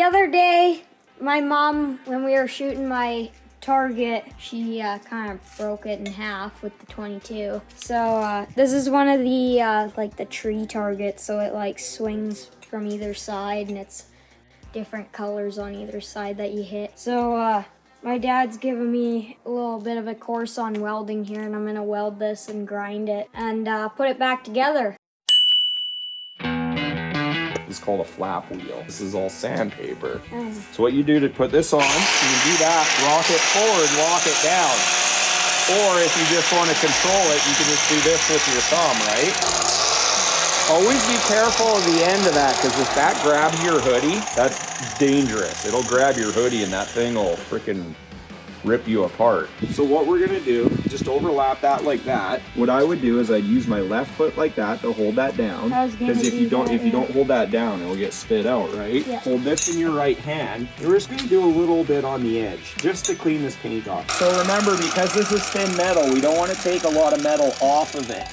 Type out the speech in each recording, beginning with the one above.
other day, my mom, when we were shooting my target, she kind of broke it in half with the 22. So this is one of the like the tree targets, so it like swings from either side and it's different colors on either side that you hit. So my dad's giving me a little bit of a course on welding here, and I'm gonna weld this and grind it and put it back together. It's called a flap wheel. This is all sandpaper. So what you do to put this on, you can do that, rock it forward, lock it down. Or if you just want to control it, you can just do this with your thumb, right? Always be careful of the end of that, because if that grabs your hoodie, that's dangerous. It'll grab your hoodie and that thing will freaking rip you apart. So what we're gonna do, just overlap that like that. What I would do is I'd use my left foot like that to hold that down. Because if you don't hold that down, it'll get spit out, right? Yeah. Hold this in your right hand. We're just gonna do a little bit on the edge, just to clean this paint off. So remember, because this is thin metal, we don't want to take a lot of metal off of it.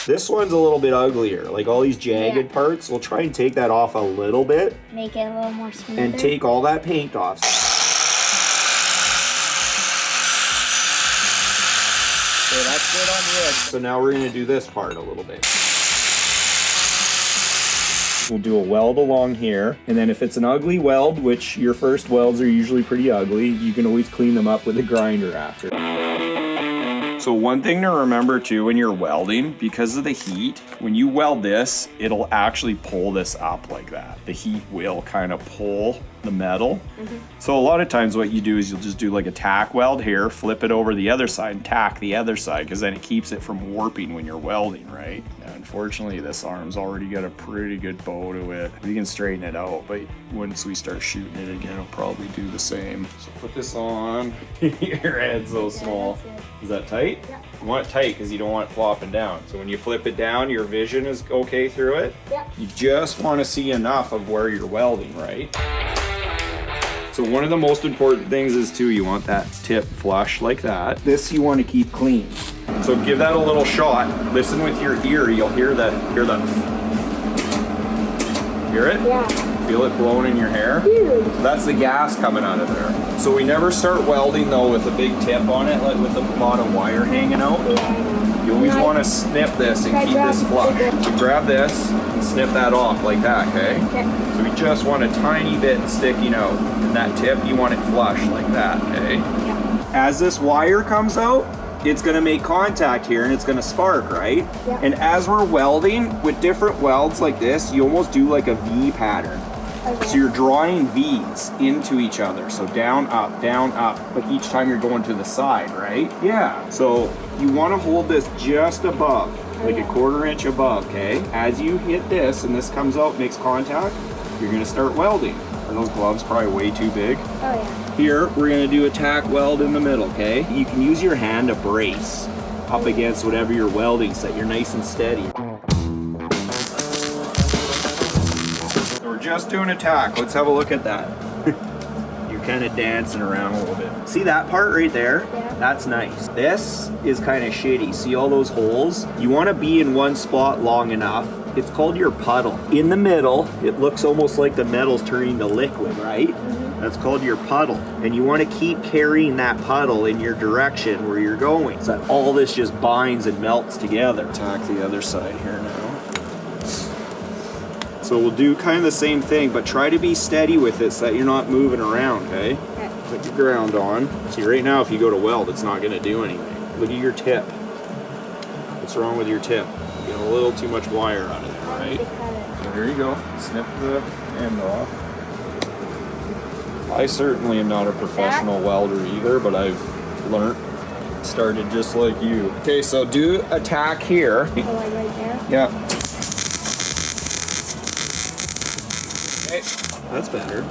This one's a little bit uglier, like all these jagged parts. We'll try and take that off a little bit. Make it a little more smooth. And take all that paint off. So that's good on the edge. So now we're gonna do this part a little bit. We'll do a weld along here, and then if it's an ugly weld, which your first welds are usually pretty ugly, you can always clean them up with a grinder after. So one thing to remember too when you're welding, because of the heat, when you weld this, it'll actually pull this up like that. The heat will kind of pull the metal. So a lot of times what you do is you'll just do like a tack weld here, flip it over the other side and tack the other side, because then it keeps it from warping when you're welding, right? Now, unfortunately, this arm's already got a pretty good bow to it. We can straighten it out, but once we start shooting it again, it'll probably do the same. So put this on. Your head's so small. Is that tight? Yeah. You want it tight because you don't want it flopping down. So when you flip it down, your vision is okay through it. Yeah. You just want to see enough of where you're welding, right? So one of the most important things is too, you want that tip flush like that. This you want to keep clean. So give that a little shot. Listen with your ear. You'll hear that. Hear it? Yeah. Feel it blowing in your hair? Huge. So that's the gas coming out of there. So we never start welding though with a big tip on it, like with a lot of wire hanging out. You always want to snip this and keep this flush. So grab this and snip that off like that, okay? So we just want a tiny bit sticking out. And that tip, you want it flush like that, okay? As this wire comes out, it's gonna make contact here and it's gonna spark, right? And as we're welding, with different welds like this, you almost do like a V pattern. So you're drawing V's into each other. So down, up, but each time you're going to the side, right? Yeah. So you want to hold this just above, like a 1/4 inch above, okay? As you hit this and this comes out, makes contact, you're gonna start welding. Are those gloves probably way too big? Oh yeah. Here, we're gonna do a tack weld in the middle, okay? You can use your hand to brace up against whatever you're welding so that you're nice and steady. Just doing a tack. Let's have a look at that. You're kind of dancing around a little bit. See that part right there? Yeah. That's nice. This is kind of shitty. See all those holes? You want to be in one spot long enough. It's called your puddle. In the middle, it looks almost like the metal's turning to liquid, right? That's called your puddle. And you want to keep carrying that puddle in your direction where you're going, so that all this just binds and melts together. Tack the other side here now. So we'll do kind of the same thing, but try to be steady with it so that you're not moving around, okay? Put your ground on. See, right now, if you go to weld, it's not gonna do anything. Look at your tip. What's wrong with your tip? You get a little too much wire out of there, right? So here you go. Snip the end off. I certainly am not a professional welder either, but I've learned. Started just like you. Okay, so do a tack here. Oh, like right there? Yeah. That's better.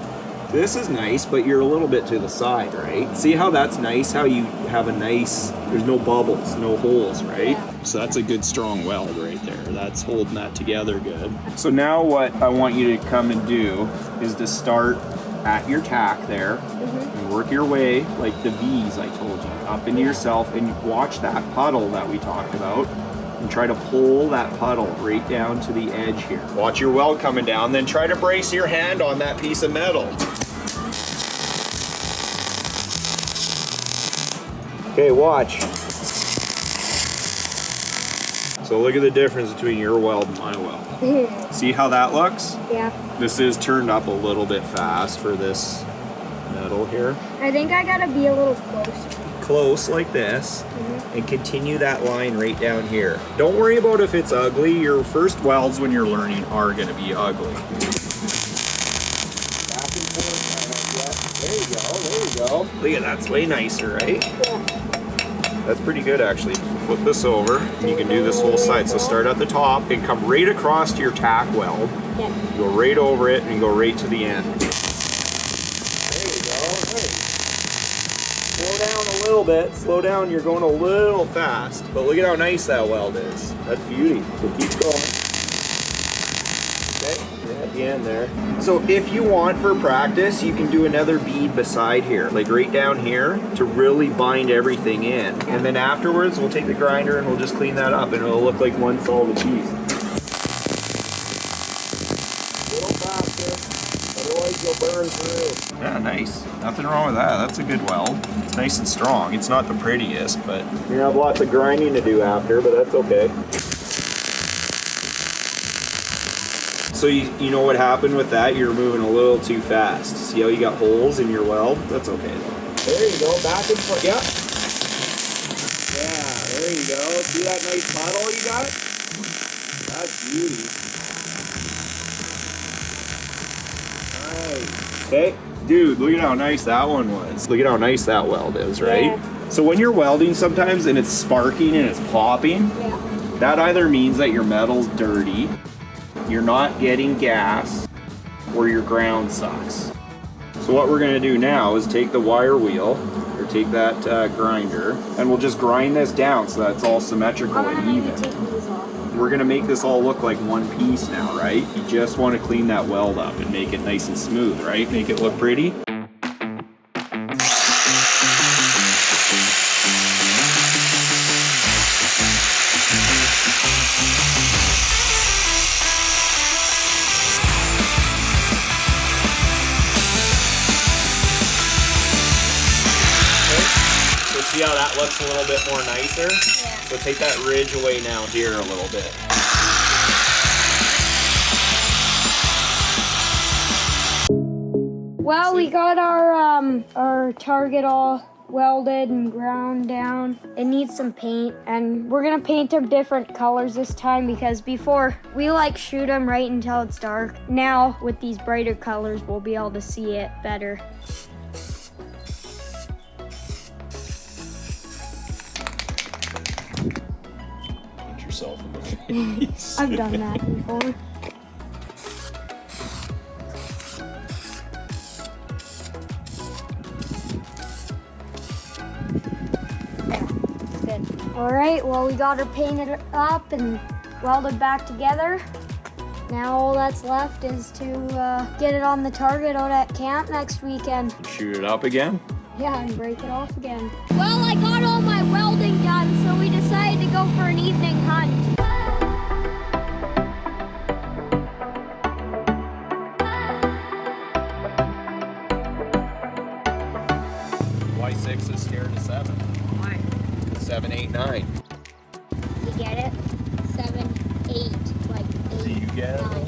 This is nice, but you're a little bit to the side, right? See how that's nice? How you have a nice, there's no bubbles, no holes, right? Yeah. So that's a good strong weld right there. That's holding that together good. So now what I want you to come and do is to start at your tack there and work your way like the V's I told you, up into yourself, and watch that puddle that we talked about. and try to pull that puddle right down to the edge here. Watch your weld coming down, then try to brace your hand on that piece of metal. Okay, watch. So look at the difference between your weld and my weld. See how that looks? Yeah. This is turned up a little bit fast for this metal here. I think I gotta be a little closer. Close like this, and continue that line right down here. Don't worry about if it's ugly. Your first welds when you're learning are gonna be ugly. Back and forth. There you go, there you go. Look at that, that's way nicer, right? Yeah. That's pretty good actually. Flip this over, and you can do this whole side. So start at the top and come right across to your tack weld. Yeah. Go right over it and go right to the end. Slow down a little bit. Slow down, you're going a little fast. But look at how nice that weld is. That's beauty. So keep going. Okay, you're at the end there. So if you want for practice, you can do another bead beside here, like right down here, to really bind everything in. And then afterwards, we'll take the grinder and we'll just clean that up and it'll look like one solid piece. A little faster, otherwise you'll burn through. Yeah, nice. Nothing wrong with that. That's a good weld. It's nice and strong. It's not the prettiest, but you're gonna have lots of grinding to do after, but that's okay. So you know what happened with that? You're moving a little too fast. See how you got holes in your weld? That's okay though. There you go, back and forth. Yeah. Yeah, there you go. See that nice puddle you got? That's beauty. Nice. Okay. Dude, look at how nice that one was. Look at how nice that weld is, right? Yeah. So when you're welding sometimes and it's sparking and it's popping, that either means that your metal's dirty, you're not getting gas, or your ground sucks. So what we're gonna do now is take the wire wheel, or take that grinder, and we'll just grind this down so that it's all symmetrical and even. We're gonna make this all look like one piece now, right? You just wanna clean that weld up and make it nice and smooth, right? Make it look pretty. See how that looks a little bit more nicer? Yeah. So take that ridge away now here a little bit. Well, we got our target all welded and ground down. It needs some paint, and we're gonna paint them different colors this time because before we shoot them right until it's dark. Now with these brighter colors, we'll be able to see it better. Yourself in the face. I've done that before. Good. All right, well, we got her painted up and welded back together. Now all that's left is to get it on the target out at camp next weekend. Shoot it up again? Yeah, and break it off again. Well, I got all my welding done, so we decided to go for an evening hunt. Why 6 is scared of 7? Why? 7, 8, 9. You get it? 7, 8, like 8. Do you get it? 9.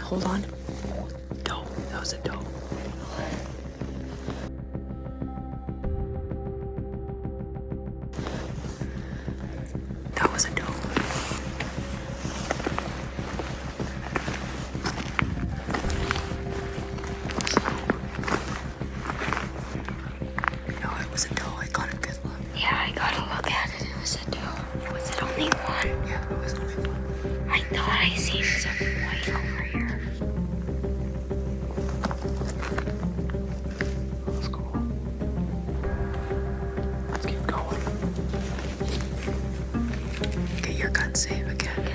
Hold on. Doe. That was a doe. That was a doe. only one? Yeah, it was only one. I thought I seen something white over here. Let's go. Let's keep going. Get your gun safe again.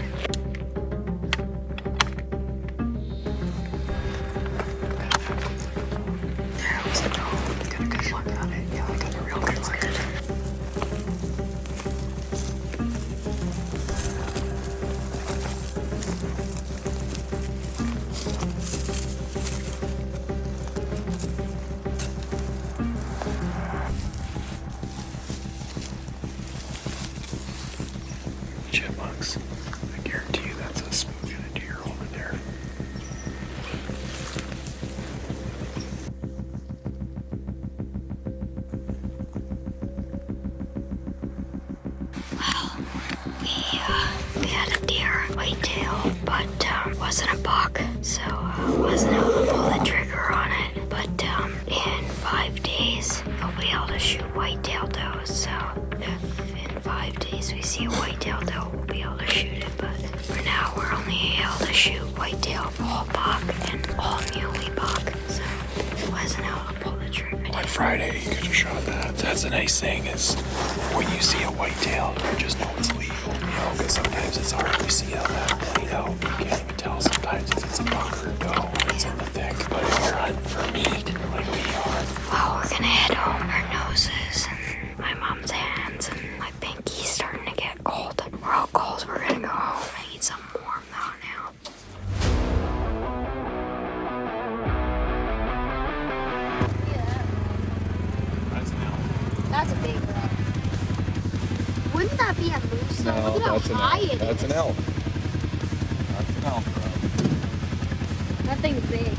There was a dog. Got a good look on it. Yeah, I got a real good look at it. Chipmunks. I guarantee you that's a spook and a deer over there. We had a deer, whitetail, but wasn't a buck, so wasn't able to pull the trigger on it. But in 5 days, we'll be able to shoot whitetail does. So if in 5 days we see a whitetail doe, we'll be able to shoot it. But for now, we're only able to shoot whitetail, all buck, and all muley buck. So wasn't able to pull the trigger. On Friday, you could have shot that. That's the nice thing is when you see a whitetail, you just know it's legal. You know, because sometimes it's hard to see how that played out. You can't even tell sometimes if it's a buck or a doe. It's in the thick. But if you're hunting for meat, like we are, Well, we're gonna head home. Our noses and my mom's hands and my pinky's starting to get cold. We're all cold. We're gonna go home. I need some warm out now. That's an elk. That's a big one. Wouldn't that be a moose? though? No, Look at that's how an high elk. it That's is. an elk. That's an elk, bro. That thing's big.